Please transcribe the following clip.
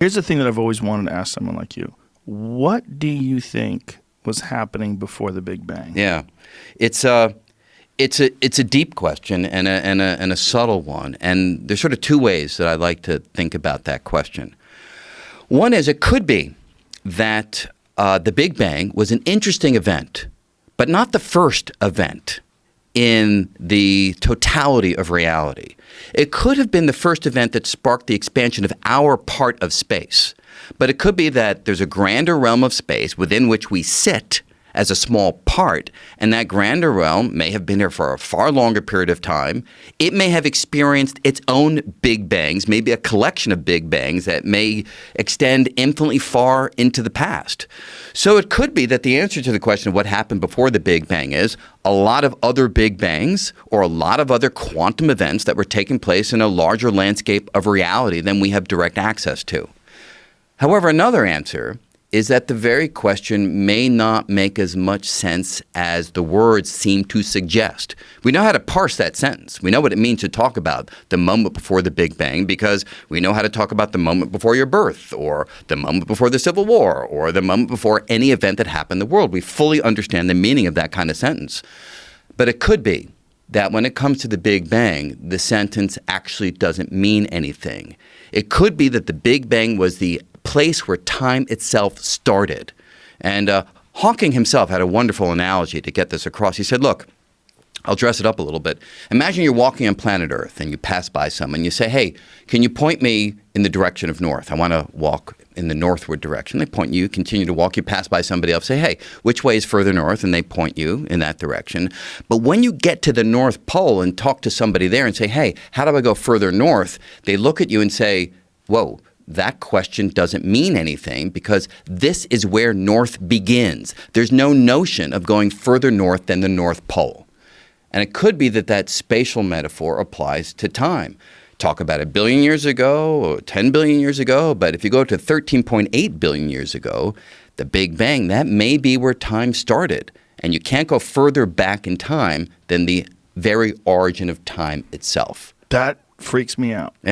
Here's the thing that I've always wanted to ask someone like you. What do you think was happening before the Big Bang? Yeah, it's a deep question and a subtle one, and there's sort of two ways that I like to think about that question. One is it could be that the Big Bang was an interesting event, but not the first event in the totality of reality. It could have been the first event that sparked the expansion of our part of space. But it could be that there's a grander realm of space within which we sit as a small part, and that grander realm may have been there for a far longer period of time. It may have experienced its own Big Bangs, maybe a collection of Big Bangs that may extend infinitely far into the past. So it could be that the answer to the question of what happened before the Big Bang is a lot of other Big Bangs or a lot of other quantum events that were taking place in a larger landscape of reality than we have direct access to. However, another answer is that the very question may not make as much sense as the words seem to suggest. We know how to parse that sentence. We know what it means to talk about the moment before the Big Bang because we know how to talk about the moment before your birth or the moment before the Civil War or the moment before any event that happened in the world. We fully understand the meaning of that kind of sentence. But it could be that when it comes to the Big Bang, the sentence actually doesn't mean anything. It could be that the Big Bang was the place where time itself started. And Hawking himself had a wonderful analogy to get this across. He said, look, I'll dress it up a little bit. Imagine you're walking on planet Earth and you pass by someone. You say, hey, can you point me in the direction of north? I want to walk in the northward direction. They point you, continue to walk. You pass by somebody else, say, hey, which way is further north? And they point you in that direction. But when you get to the North Pole and talk to somebody there and say, hey, how do I go further north? They look at you and say, whoa, that question doesn't mean anything because this is where north begins. There's no notion of going further north than the North Pole. And it could be that that spatial metaphor applies to time. Talk about 1 billion years ago or 10 billion years ago, but if you go to 13.8 billion years ago, the Big Bang, that may be where time started. And you can't go further back in time than the very origin of time itself. That freaks me out.